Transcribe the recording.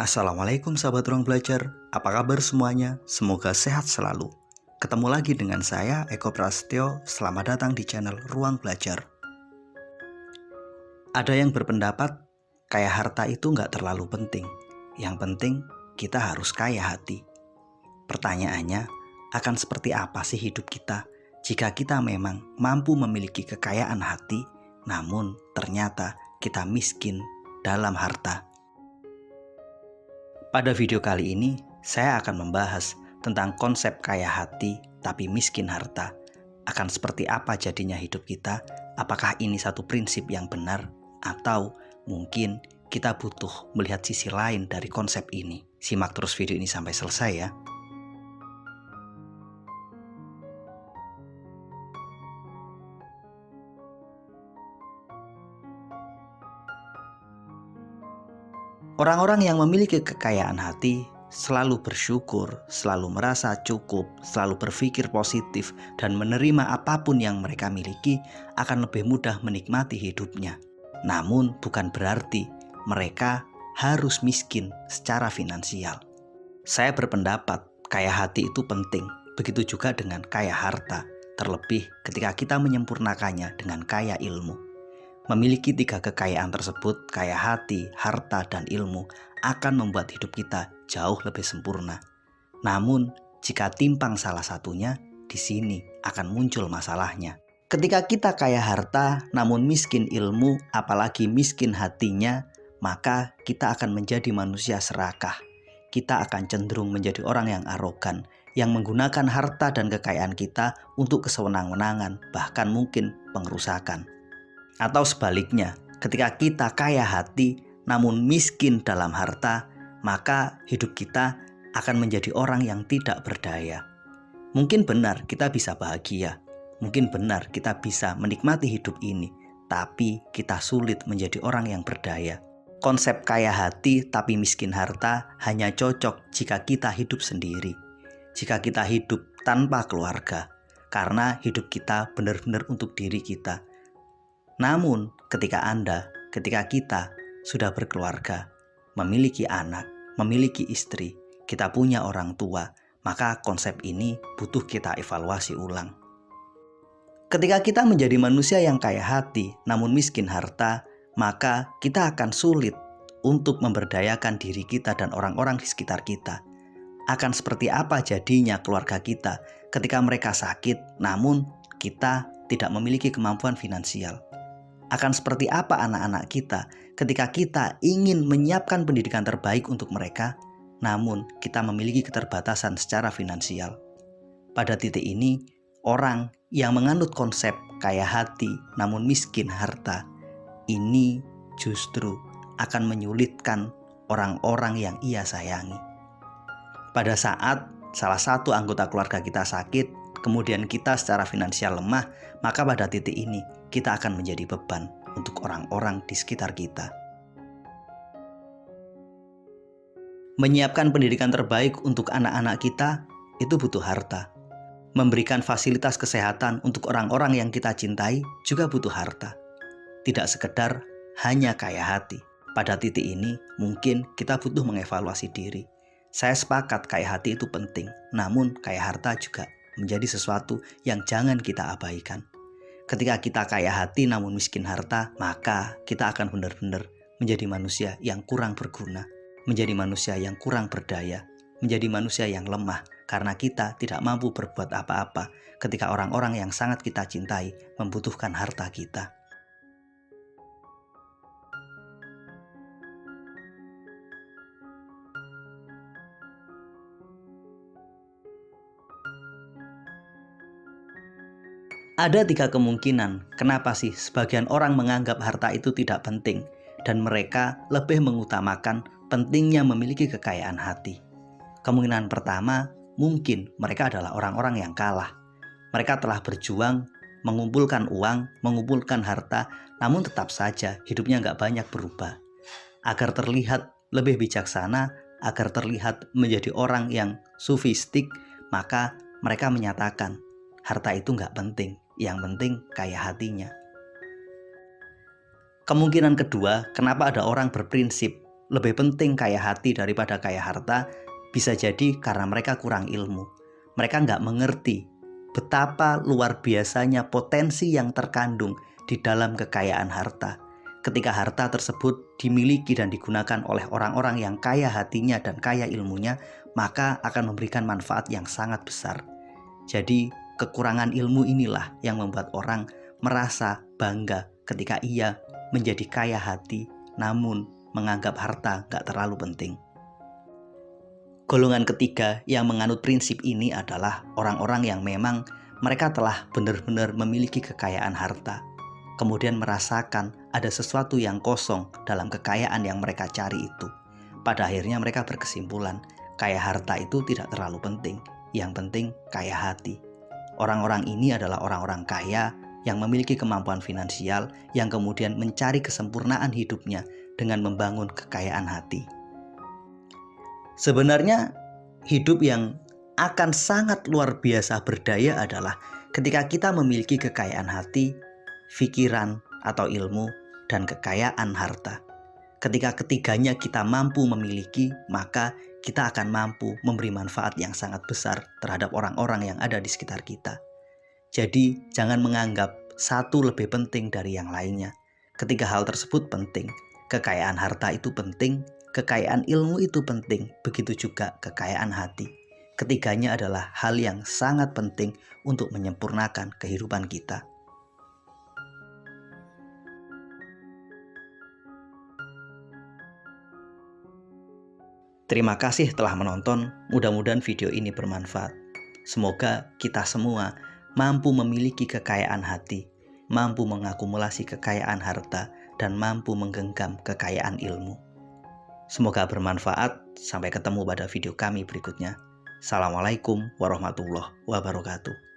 Assalamualaikum sahabat ruang belajar, apa kabar semuanya? Semoga sehat selalu. Ketemu lagi dengan saya, Eko Prasetyo. Selamat datang di channel Ruang Belajar. Ada yang berpendapat, kaya harta itu nggak terlalu penting. Yang penting, kita harus kaya hati. Pertanyaannya, akan seperti apa sih hidup kita jika kita memang mampu memiliki kekayaan hati, namun ternyata kita miskin dalam harta? Pada video kali ini, saya akan membahas tentang konsep kaya hati tapi miskin harta. Akan seperti apa jadinya hidup kita? Apakah ini satu prinsip yang benar? Atau mungkin kita butuh melihat sisi lain dari konsep ini? Simak terus video ini sampai selesai ya. Orang-orang yang memiliki kekayaan hati selalu bersyukur, selalu merasa cukup, selalu berpikir positif, dan menerima apapun yang mereka miliki akan lebih mudah menikmati hidupnya. Namun bukan berarti mereka harus miskin secara finansial. Saya berpendapat kaya hati itu penting, begitu juga dengan kaya harta, terlebih ketika kita menyempurnakannya dengan kaya ilmu. Memiliki tiga kekayaan tersebut, kaya hati, harta, dan ilmu, akan membuat hidup kita jauh lebih sempurna. Namun, jika timpang salah satunya, di sini akan muncul masalahnya. Ketika kita kaya harta, namun miskin ilmu, apalagi miskin hatinya, maka kita akan menjadi manusia serakah. Kita akan cenderung menjadi orang yang arogan, yang menggunakan harta dan kekayaan kita untuk kesewenang-wenangan, bahkan mungkin pengerusakan. Atau sebaliknya, ketika kita kaya hati namun miskin dalam harta, maka hidup kita akan menjadi orang yang tidak berdaya. Mungkin benar kita bisa bahagia, mungkin benar kita bisa menikmati hidup ini, tapi kita sulit menjadi orang yang berdaya. Konsep kaya hati tapi miskin harta hanya cocok jika kita hidup sendiri, jika kita hidup tanpa keluarga, karena hidup kita benar-benar untuk diri kita. Namun ketika kita sudah berkeluarga, memiliki anak, memiliki istri, kita punya orang tua, maka konsep ini butuh kita evaluasi ulang. Ketika kita menjadi manusia yang kaya hati namun miskin harta, maka kita akan sulit untuk memberdayakan diri kita dan orang-orang di sekitar kita. Akan seperti apa jadinya keluarga kita ketika mereka sakit namun kita tidak memiliki kemampuan finansial? Akan seperti apa anak-anak kita ketika kita ingin menyiapkan pendidikan terbaik untuk mereka, namun kita memiliki keterbatasan secara finansial. Pada titik ini, orang yang menganut konsep kaya hati namun miskin harta, ini justru akan menyulitkan orang-orang yang ia sayangi. Pada saat salah satu anggota keluarga kita sakit, kemudian kita secara finansial lemah, maka pada titik ini kita akan menjadi beban untuk orang-orang di sekitar kita. Menyiapkan pendidikan terbaik untuk anak-anak kita itu butuh harta. Memberikan fasilitas kesehatan untuk orang-orang yang kita cintai juga butuh harta. Tidak sekedar hanya kaya hati. Pada titik ini mungkin kita butuh mengevaluasi diri. Saya sepakat kaya hati itu penting, namun kaya harta juga menjadi sesuatu yang jangan kita abaikan. Ketika kita kaya hati namun miskin harta, maka kita akan benar-benar menjadi manusia yang kurang berguna, menjadi manusia yang kurang berdaya, menjadi manusia yang lemah karena kita tidak mampu berbuat apa-apa ketika orang-orang yang sangat kita cintai membutuhkan harta kita. Ada tiga kemungkinan kenapa sih sebagian orang menganggap harta itu tidak penting dan mereka lebih mengutamakan pentingnya memiliki kekayaan hati. Kemungkinan pertama, mungkin mereka adalah orang-orang yang kalah. Mereka telah berjuang, mengumpulkan uang, mengumpulkan harta, namun tetap saja hidupnya nggak banyak berubah. Agar terlihat lebih bijaksana, agar terlihat menjadi orang yang sufistik, maka mereka menyatakan harta itu nggak penting. Yang penting kaya hatinya. Kemungkinan kedua, kenapa ada orang berprinsip lebih penting kaya hati daripada kaya harta, bisa jadi karena mereka kurang ilmu. Mereka nggak mengerti betapa luar biasanya potensi yang terkandung di dalam kekayaan harta. Ketika harta tersebut dimiliki dan digunakan oleh orang-orang yang kaya hatinya dan kaya ilmunya, maka akan memberikan manfaat yang sangat besar. Jadi kekurangan ilmu inilah yang membuat orang merasa bangga ketika ia menjadi kaya hati, namun menganggap harta gak terlalu penting. Golongan ketiga yang menganut prinsip ini adalah orang-orang yang memang mereka telah benar-benar memiliki kekayaan harta, kemudian merasakan ada sesuatu yang kosong dalam kekayaan yang mereka cari itu. Pada akhirnya mereka berkesimpulan, kaya harta itu tidak terlalu penting, yang penting kaya hati. Orang-orang ini adalah orang-orang kaya yang memiliki kemampuan finansial yang kemudian mencari kesempurnaan hidupnya dengan membangun kekayaan hati. Sebenarnya hidup yang akan sangat luar biasa berdaya adalah ketika kita memiliki kekayaan hati, pikiran atau ilmu, dan kekayaan harta. Ketika ketiganya kita mampu memiliki, maka kita akan mampu memberi manfaat yang sangat besar terhadap orang-orang yang ada di sekitar kita. Jadi jangan menganggap satu lebih penting dari yang lainnya. Ketiga hal tersebut penting. Kekayaan harta itu penting, kekayaan ilmu itu penting, begitu juga kekayaan hati. Ketiganya adalah hal yang sangat penting untuk menyempurnakan kehidupan kita. Terima kasih telah menonton, mudah-mudahan video ini bermanfaat. Semoga kita semua mampu memiliki kekayaan hati, mampu mengakumulasi kekayaan harta, dan mampu menggenggam kekayaan ilmu. Semoga bermanfaat. Sampai ketemu pada video kami berikutnya. Assalamualaikum warahmatullahi wabarakatuh.